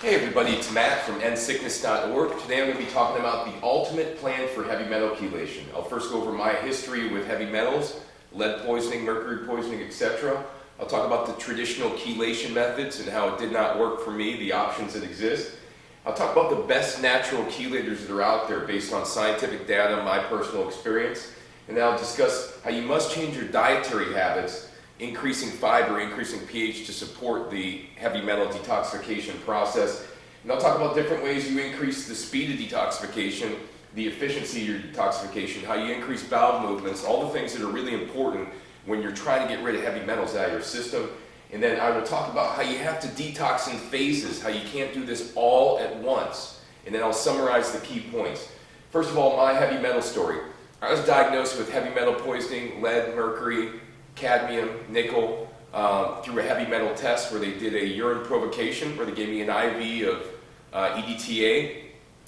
Hey everybody, it's Matt from endsickness.org. Today I'm going to be talking about the ultimate plan for heavy metal chelation. I'll first go over my history with heavy metals, lead poisoning, mercury poisoning, etc. I'll talk about the traditional chelation methods and how it did not work for me, the options that exist. I'll talk about the best natural chelators that are out there based on scientific data, my personal experience. And then I'll discuss how you must change your dietary habits, increasing fiber, increasing pH to support the heavy metal detoxification process. And I'll talk about different ways you increase the speed of detoxification, the efficiency of your detoxification, how you increase bowel movements, all the things that are really important when you're trying to get rid of heavy metals out of your system. And then I will talk about how you have to detox in phases, how you can't do this all at once. And then I'll summarize the key points. First of all, my heavy metal story. I was diagnosed with heavy metal poisoning, lead, mercury, cadmium, nickel, through a heavy metal test where they did a urine provocation where they gave me an IV of EDTA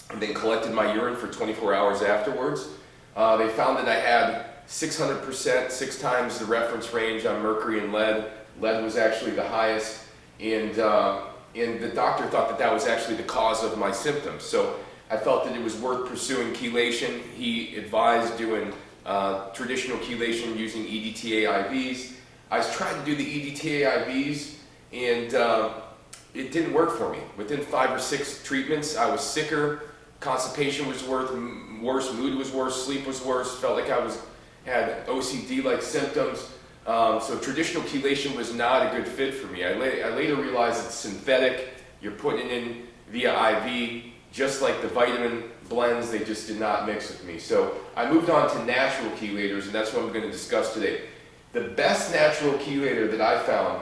and then collected my urine for 24 hours afterwards. They found that I had 600%, 6 times the reference range on mercury and lead. Lead was actually the highest, and the doctor thought that that was actually the cause of my symptoms. So I felt that it was worth pursuing chelation. He advised doing traditional chelation using EDTA IVs. I was trying to do the EDTA IVs and it didn't work for me. Within 5 or 6 treatments, I was sicker, constipation was worse, mood was worse, sleep was worse, felt like I had OCD-like symptoms. So traditional chelation was not a good fit for me. I later realized it's synthetic. You're putting it in via IV, just like the vitamin blends, they just did not mix with me. So I moved on to natural chelators, and that's what I'm going to discuss today. The best natural chelator that I found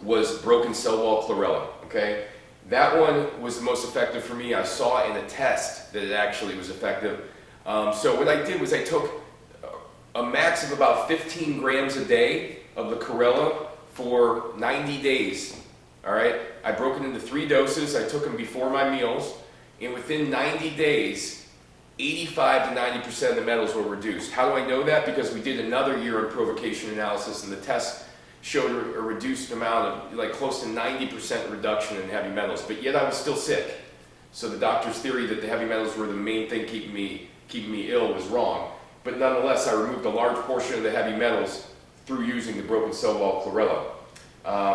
was broken cell wall chlorella, okay? That one was the most effective for me. I saw in a test that it actually was effective. So what I did was I took a max of about 15 grams a day of the chlorella for 90 days, all right? I broke it into 3 doses. I took them before my meals. And within 90 days, 85 to 90% of the metals were reduced. How do I know that? Because we did another urine provocation analysis and the test showed a reduced amount of, like close to 90% reduction in heavy metals, but yet I was still sick. So the doctor's theory that the heavy metals were the main thing keeping me ill was wrong. But nonetheless, I removed a large portion of the heavy metals through using the broken cell wall chlorella.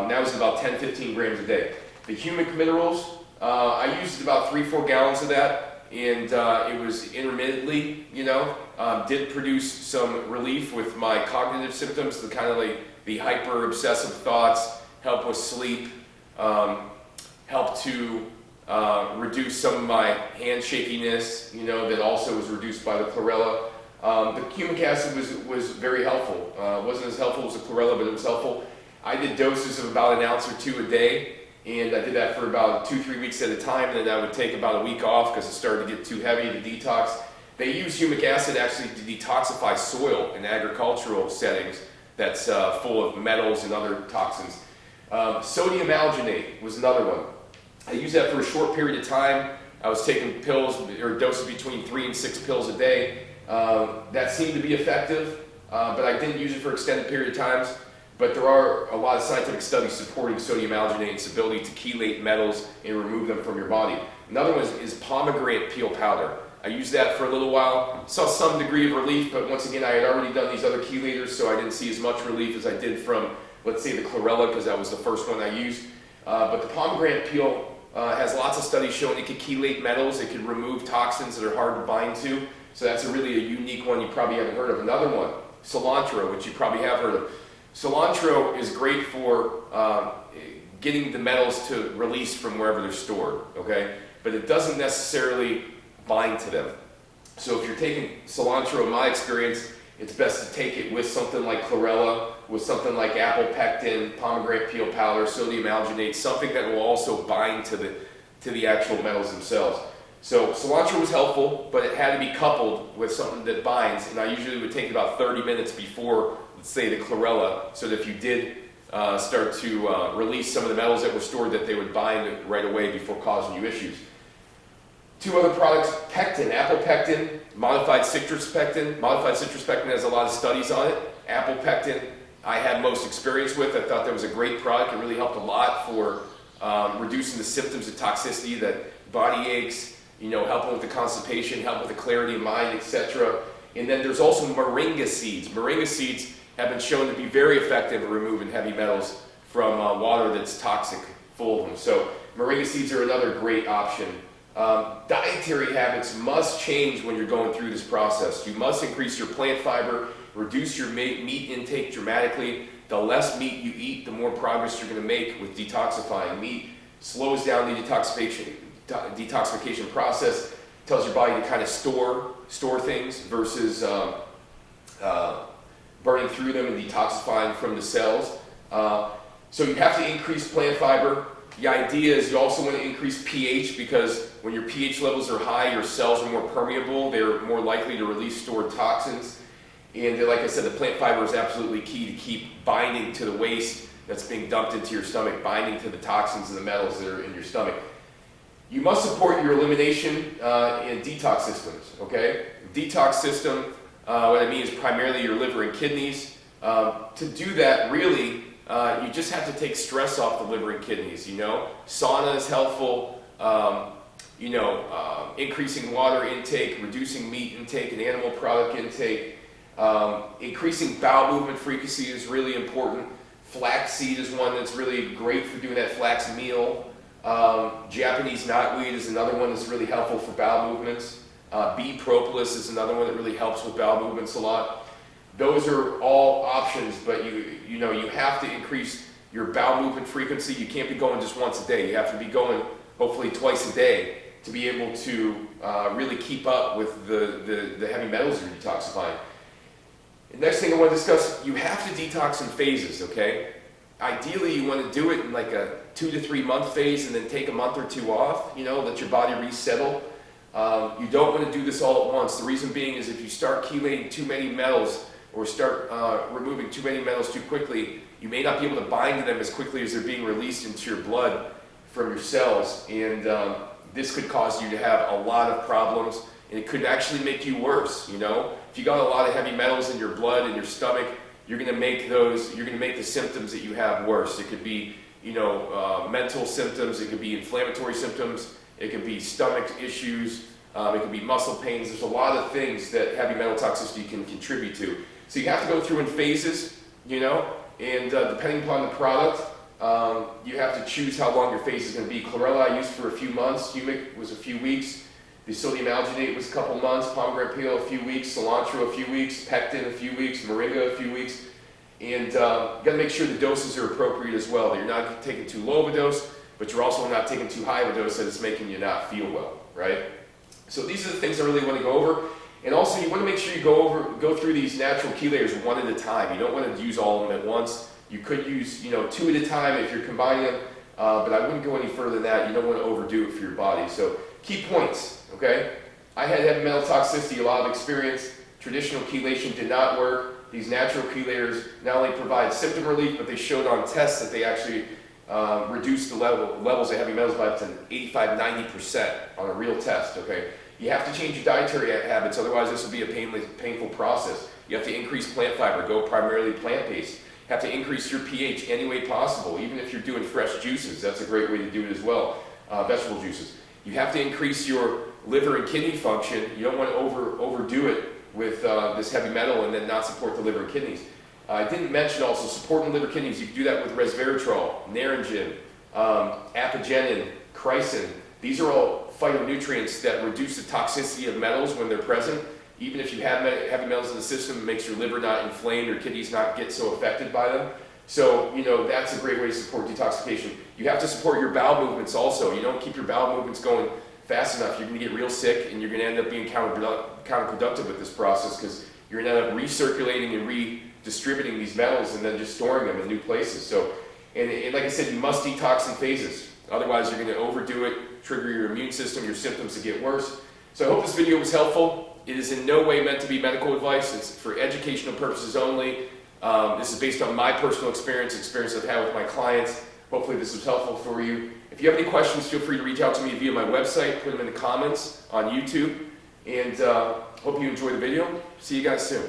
That was about 10-15 grams a day. The humic minerals, I used about 3-4 gallons of that, and it was intermittently, did produce some relief with my cognitive symptoms, the kind of like the hyper obsessive thoughts, help with sleep, help to reduce some of my hand shakiness, that also was reduced by the chlorella. The humic acid was very helpful. It wasn't as helpful as the chlorella, but it was helpful. I did doses of about 1 ounce or 2 a day. And I did that for about 2-3 weeks at a time, and then I would take about a week off because it started to get too heavy to detox. They use humic acid actually to detoxify soil in agricultural settings that's full of metals and other toxins. Sodium alginate was another one. I used that for a short period of time. I was taking pills or doses between 3 and 6 pills a day. That seemed to be effective, but I didn't use it for extended period of times. But there are a lot of scientific studies supporting sodium alginate's ability to chelate metals and remove them from your body. Another one is pomegranate peel powder. I used that for a litof while, saw some degree of relief, but once again I had already done these other chelators, so I didn't see as much relief as I did from, let's say, the chlorella, because that was the first one I used. But the pomegranate peel has lots of studies showing it could chelate metals, it could remove toxins that are hard to bind to, so that's really a unique one you probably haven't heard of. Another one, cilantro, which you probably have heard of. Cilantro is great for getting the metals to release from wherever they're stored, okay? But it doesn't necessarily bind to them. So if you're taking cilantro, in my experience, it's best to take it with something like chlorella, with something like apple pectin, pomegranate peel powder, sodium alginate, something that will also bind to the actual metals themselves. So cilantro was helpful, but it had to be coupled with something that binds, and I usually would take about 30 minutes before, let's say, the chlorella, so that if you did start to release some of the metals that were stored, that they would bind right away before causing you issues. 2 other products, pectin, apple pectin, modified citrus pectin. Modified citrus pectin has a lot of studies on it. Apple pectin, I had most experience with. I thought that was a great product. It really helped a lot for reducing the symptoms of toxicity, that body aches, helping with the constipation, helping with the clarity of mind, etc. And then there's also moringa seeds. Moringa seeds have been shown to be very effective at removing heavy metals from water that's toxic, full of them. So moringa seeds are another great option. Dietary habits must change when you're going through this process. You must increase your plant fiber, reduce your meat intake dramatically. The less meat you eat, the more progress you're going to make with detoxifying. Meat slows down the detoxification process, tells your body to kind of store things versus burning through them and detoxifying from the cells. So you have to increase plant fiber. The idea is you also want to increase pH, because when your pH levels are high, your cells are more permeable. They're more likely to release stored toxins. And like I said, the plant fiber is absolutely key to keep binding to the waste that's being dumped into your stomach, binding to the toxins and the metals that are in your stomach. You must support your elimination and detox systems, okay? Detox system, what I mean is primarily your liver and kidneys. To do that, really, you just have to take stress off the liver and kidneys, Sauna is helpful, increasing water intake, reducing meat intake and animal product intake. Increasing bowel movement frequency is really important. Flaxseed is one that's really great for doing that flax meal. Japanese knotweed is another one that's really helpful for bowel movements. Bee propolis is another one that really helps with bowel movements a lot. Those are all options, but you have to increase your bowel movement frequency. You can't be going just once a day. You have to be going hopefully twice a day to be able to really keep up with the heavy metals you're detoxifying. The next thing I want to discuss, you have to detox in phases, okay? Ideally, you want to do it in like a 2 to 3 month phase and then take a month or two off, let your body resettle. You don't want to do this all at once. The reason being is if you start chelating too many metals or start removing too many metals too quickly, you may not be able to bind to them as quickly as they're being released into your blood from your cells. And this could cause you to have a lot of problems, and it could actually make you worse, If you got a lot of heavy metals in your blood and your stomach, you're going to make the symptoms that you have worse. It could be, mental symptoms, it could be inflammatory symptoms, it could be stomach issues, it could be muscle pains. There's a lot of things that heavy metal toxicity can contribute to. So you have to go through in phases, and depending upon the product, you have to choose how long your phase is going to be. Chlorella I used for a few months, humic was a few weeks. The sodium alginate was a couple months, pomegranate peel a few weeks, cilantro a few weeks, pectin a few weeks, moringa a few weeks. And you got to make sure the doses are appropriate as well, that you're not taking too low of a dose, but you're also not taking too high of a dose that it's making you not feel well, right? So these are the things I really want to go over. And also you want to make sure you go through these natural chelators one at a time. You don't want to use all of them at once. You could use 2 at a time if you're combining them, but I wouldn't go any further than that. You don't want to overdo it for your body. So key points, okay? I had heavy metal toxicity, a lot of experience. Traditional chelation did not work. These natural chelators not only provide symptom relief, but they showed on tests that they actually reduced the levels of heavy metals by up to 85–90% on a real test, okay? You have to change your dietary habits, otherwise this will be a painful process. You have to increase plant fiber, go primarily plant-based. You have to increase your pH any way possible, even if you're doing fresh juices. That's a great way to do it as well, vegetable juices. You have to increase your liver and kidney function. You don't want to overdo it with this heavy metal and then not support the liver and kidneys. I didn't mention also supporting liver kidneys. You can do that with resveratrol, naringin, apigenin, chrysin. These are all phytonutrients that reduce the toxicity of metals when they're present. Even if you have heavy metals in the system, it makes your liver not inflamed, your kidneys not get so affected by them. So, that's a great way to support detoxification. You have to support your bowel movements also. You don't keep your bowel movements going fast enough, you're going to get real sick and you're going to end up being counterproductive with this process, because you're going to end up recirculating and redistributing these metals and then just storing them in new places. So, and like I said, you must detox in phases. Otherwise, you're going to overdo it, trigger your immune system, your symptoms to get worse. So I hope this video was helpful. It is in no way meant to be medical advice. It's for educational purposes only. This is based on my personal experience I've had with my clients. Hopefully this was helpful for you. If you have any questions, feel free to reach out to me via my website, put them in the comments on YouTube, and hope you enjoy the video. See you guys soon.